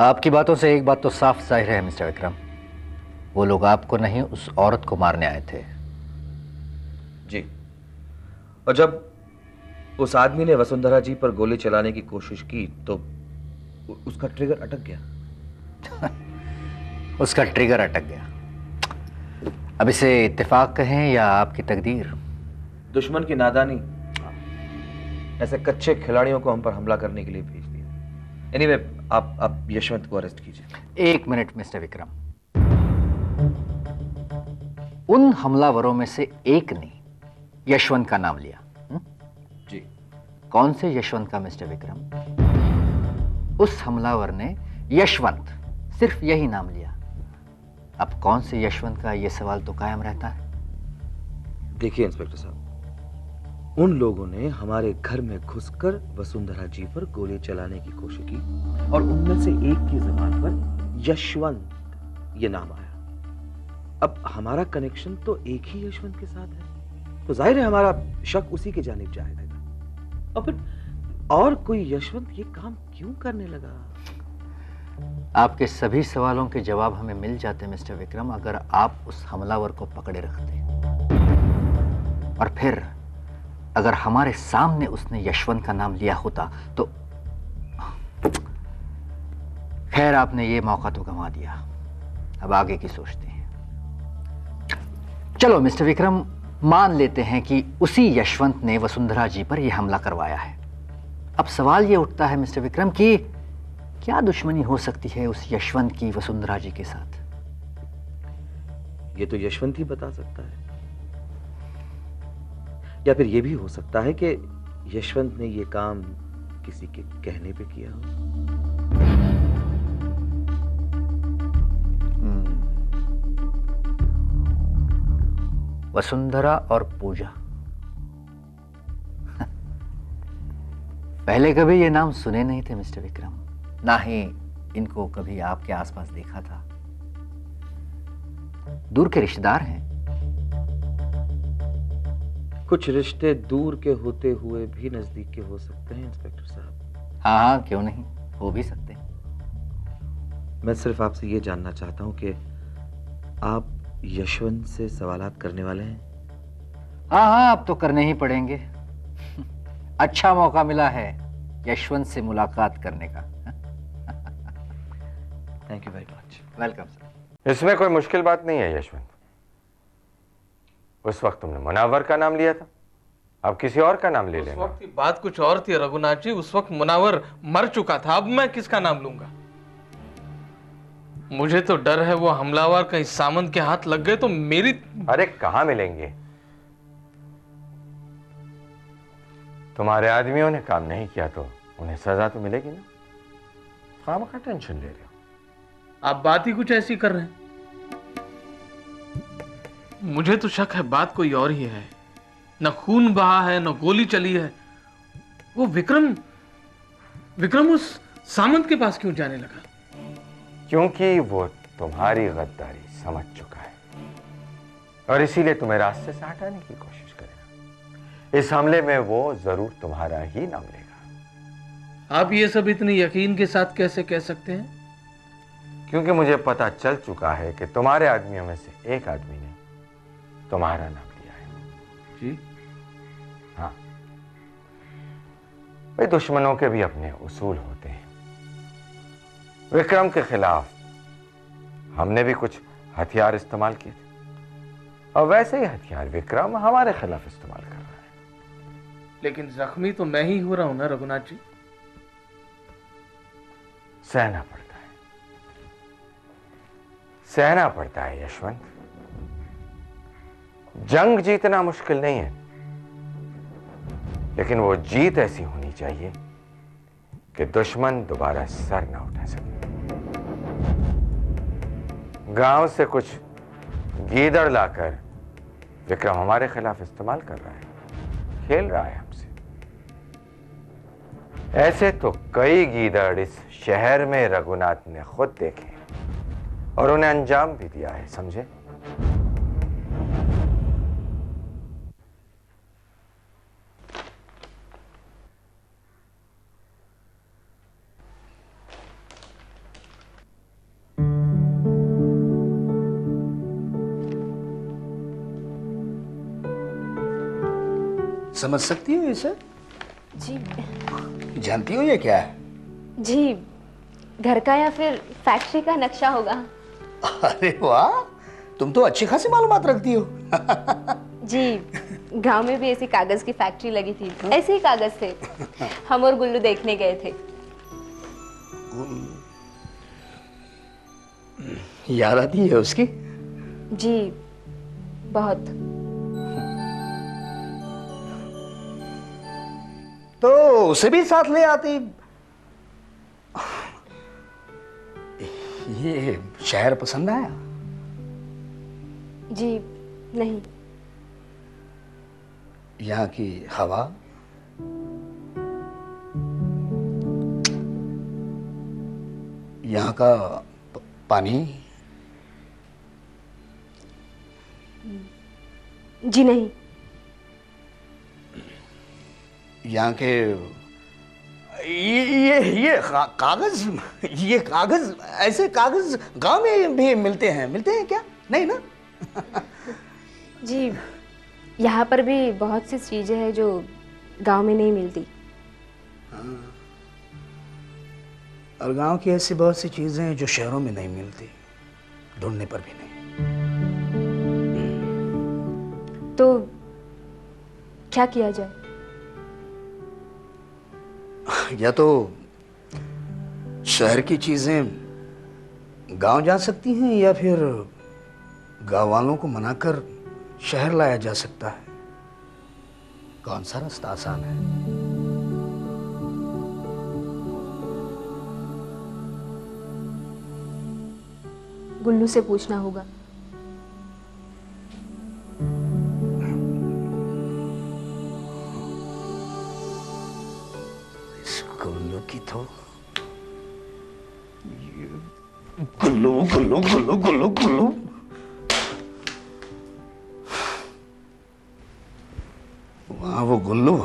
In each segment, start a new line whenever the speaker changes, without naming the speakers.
आपकी बातों से एक बात तो साफ जाहिर है मिस्टर विक्रम, वो लोग आपको नहीं उस औरत को मारने आए थे।
जी। और जब उस आदमी ने वसुंधरा जी पर गोली चलाने की कोशिश की तो उसका ट्रिगर अटक गया।
उसका ट्रिगर अटक गया। अब इसे इत्तेफाक कहें या आपकी तकदीर।
दुश्मन की नादानी ऐसे कच्चे खिलाड़ियों को हम पर हमला करने के लिए भेज दिया। एनीवे, आप यशवंत को अरेस्ट कीजिए।
एक मिनट मिस्टर विक्रम, उन हमलावरों में से एक ने यशवंत का नाम लिया।
जी।
कौन से यशवंत का मिस्टर विक्रम? उस हमलावर ने यशवंत, सिर्फ यही नाम लिया। अब कौन से यशवंत का यह सवाल तो कायम रहता है।
देखिए इंस्पेक्टर साहब, उन लोगों ने हमारे घर में घुसकर वसुंधरा जी पर गोली चलाने की कोशिश की और उनमें से एक की जुबान पर यशवंत ये नाम आया। अब हमारा कनेक्शन तो एक ही यशवंत के साथ है, तो जाहिर है हमारा शक उसी की जानिब जाएगा। और फिर और कोई यशवंत ये काम क्यों करने लगा?
आपके सभी सवालों के जवाब हमें मिल जाते मिस्टर विक्रम अगर आप उस हमलावर को पकड़े रखते, और फिर अगर हमारे सामने उसने यशवंत का नाम लिया होता तो। खैर, आपने ये मौका तो गंवा दिया, अब आगे की सोचते हैं। चलो मिस्टर विक्रम, मान लेते हैं कि उसी यशवंत ने वसुंधरा जी पर यह हमला करवाया है। अब सवाल यह उठता है मिस्टर विक्रम कि क्या दुश्मनी हो सकती है उस यशवंत की वसुंधरा जी के साथ?
ये तो यशवंत ही बता सकता है, या फिर यह भी हो सकता है कि यशवंत ने यह काम किसी के कहने पे किया हो।
वसुंधरा और पूजा, पहले कभी ये नाम सुने नहीं थे मिस्टर विक्रम, ना ही इनको कभी आपके आसपास देखा था। दूर के रिश्तेदार हैं।
कुछ रिश्ते दूर के होते हुए भी नजदीक के हो सकते हैं इंस्पेक्टर साहब।
हाँ हाँ, क्यों नहीं, हो भी सकते हैं।
मैं सिर्फ आपसे ये जानना चाहता हूं कि आप यशवंत से सवालात करने वाले हैं?
हाँ हाँ, अब तो करने ही पड़ेंगे। अच्छा मौका मिला है यशवंत से मुलाकात करने का।
Thank you very much.
Welcome sir.
इसमें कोई मुश्किल बात नहीं है यशवंत। उस वक्त तुमने मुनावर का नाम लिया था, अब किसी और का नाम ले लेना।
उस वक्त की बात कुछ और थी रघुनाथ जी, उस वक्त मुनावर मर चुका था, अब मैं किसका नाम लूंगा? मुझे तो डर है वो हमलावर कहीं सामंत के हाथ लग गए तो मेरी।
अरे कहां मिलेंगे, तुम्हारे आदमियों ने काम नहीं किया तो उन्हें सजा तो मिलेगी ना। खामखा टेंशन ले रहे हो।
आप बात ही कुछ ऐसी कर रहे हैं। मुझे तो शक है बात कोई और ही है। न खून बहा है, न गोली चली है। वो विक्रम उस सामंत के पास क्यों जाने लगा?
क्योंकि वो तुम्हारी गद्दारी समझ चुका है और इसीलिए तुम्हें रास्ते से हटाने की कोशिश करेगा। इस हमले में वो जरूर तुम्हारा ही नाम लेगा।
आप ये सब इतनी यकीन के साथ कैसे कह सकते हैं?
क्योंकि मुझे पता चल चुका है कि तुम्हारे आदमियों में से एक आदमी ने तुम्हारा नाम लिया है।
जी
हाँ, भाई दुश्मनों के भी अपने उसूल होते हैं। विक्रम के खिलाफ हमने भी कुछ हथियार इस्तेमाल किए थे और वैसे ही हथियार विक्रम हमारे खिलाफ इस्तेमाल कर रहा है।
लेकिन जख्मी तो मैं ही हो रहा हूं ना रघुनाथ जी।
सहना पड़ता है, सहना पड़ता है यशवंत। जंग जीतना मुश्किल नहीं है, लेकिन वो जीत ऐसी होनी चाहिए कि दुश्मन दोबारा सर ना उठा सके। गांव से कुछ गीदड़ लाकर विक्रम हमारे खिलाफ इस्तेमाल कर रहा है, खेल रहा है हमसे। ऐसे तो कई गीदड़ इस शहर में रघुनाथ ने खुद देखे और उन्हें अंजाम भी दिया है, समझे?
समझ सकती हो इसे?
जी
जानती हो ये क्या है?
जी, घर का या फिर फैक्ट्री का नक्शा होगा।
अरे वाह, तुम तो अच्छी खासी मालूमात रखती हो।
जी, गांव में भी ऐसी कागज की फैक्ट्री लगी थी, ऐसे ही कागज थे। हम और गुल्लू देखने गए थे।
याद आती है उसकी?
जी बहुत।
तो उसे भी साथ ले आती। ये शहर पसंद आया?
जी नहीं।
यहाँ की हवा, यहाँ का पानी?
जी नहीं।
यहाँ के कागज, ये कागज, ऐसे कागज गांव में भी मिलते हैं क्या? नहीं ना?
जी, यहाँ पर भी बहुत सी चीजें हैं जो गांव में नहीं मिलती।
और गांव की ऐसी बहुत सी चीजें हैं जो शहरों में नहीं मिलती, ढूंढने पर भी नहीं।
तो क्या किया जाए?
या तो शहर की चीजें गांव जा सकती हैं, या फिर गांव वालों को मनाकर शहर लाया जा सकता है। कौन सा रास्ता आसान है?
गुल्लू से पूछना होगा।
इस गुल्लू की तो गुल्लू गुल्लू गुल्लू गुल्लू गुल्लू। वहां वो गुल्लू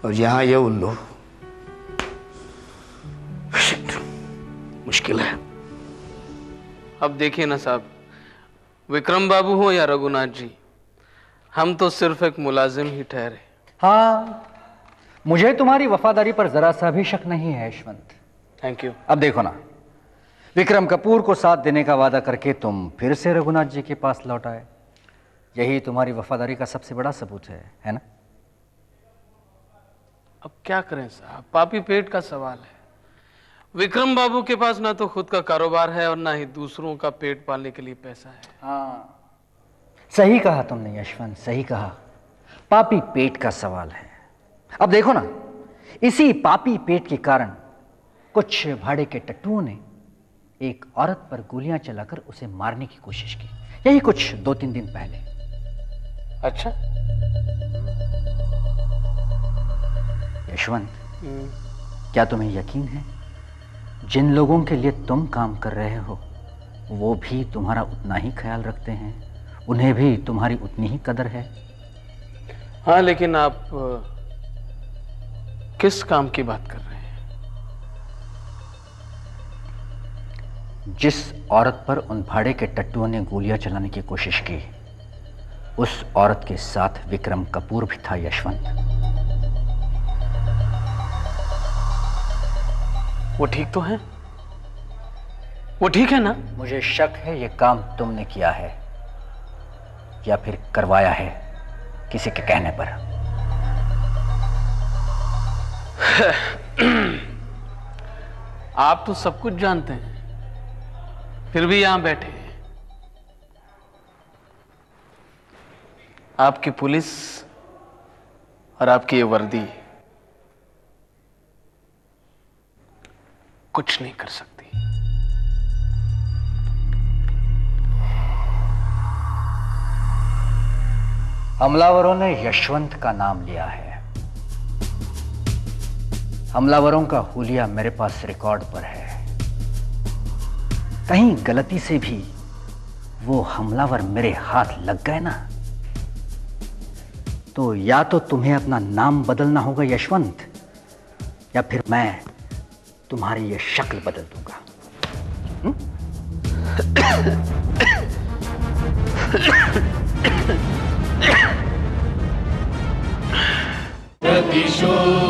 और यहाँ ये उल्लू। शिट, मुश्किल है।
अब देखिए ना साहब, विक्रम बाबू हो या रघुनाथ जी, हम तो सिर्फ एक मुलाजिम ही ठहरे।
हाँ, मुझे तुम्हारी वफादारी पर जरा सा भी शक नहीं है यशवंत।
Thank you.
अब देखो ना, विक्रम कपूर को साथ देने का वादा करके तुम फिर से रघुनाथ जी के पास लौट आए। यही तुम्हारी वफादारी का सबसे बड़ा सबूत है ना?
अब क्या करें साहब, पापी पेट का सवाल है। विक्रम बाबू के पास ना तो खुद का कारोबार है और ना ही दूसरों का पेट पालने के लिए पैसा है।
हाँ, सही कहा तुमने यशवंत, सही कहा। पापी पेट का सवाल है। अब देखो ना, इसी पापी पेट के कारण कुछ भाड़े के टट्टुओं ने एक औरत पर गोलियां चलाकर उसे मारने की कोशिश की। यही कुछ 2-3 दिन पहले।
अच्छा
यशवंत, क्या तुम्हें यकीन है जिन लोगों के लिए तुम काम कर रहे हो वो भी तुम्हारा उतना ही ख्याल रखते हैं, उन्हें भी तुम्हारी उतनी ही कदर है?
हाँ, लेकिन आप किस काम की बात कर रहे हैं?
जिस औरत पर उन भाड़े के टट्टुओं ने गोलियां चलाने की कोशिश की, उस औरत के साथ विक्रम कपूर भी था यशवंत।
वो ठीक तो है? वो ठीक है ना?
मुझे शक है ये काम तुमने किया है या फिर करवाया है किसी के कहने पर।
आप तो सब कुछ जानते हैं, फिर भी यहां बैठे हैं। आपकी पुलिस और आपकी ये वर्दी कुछ नहीं कर सकती।
हमलावरों ने यशवंत का नाम लिया है। हमलावरों का हुलिया मेरे पास रिकॉर्ड पर है। कहीं गलती से भी वो हमलावर मेरे हाथ लग गए ना, तो या तो तुम्हें अपना नाम बदलना होगा यशवंत, या फिर मैं तुम्हारी ये शक्ल बदल दूंगा।
किशोर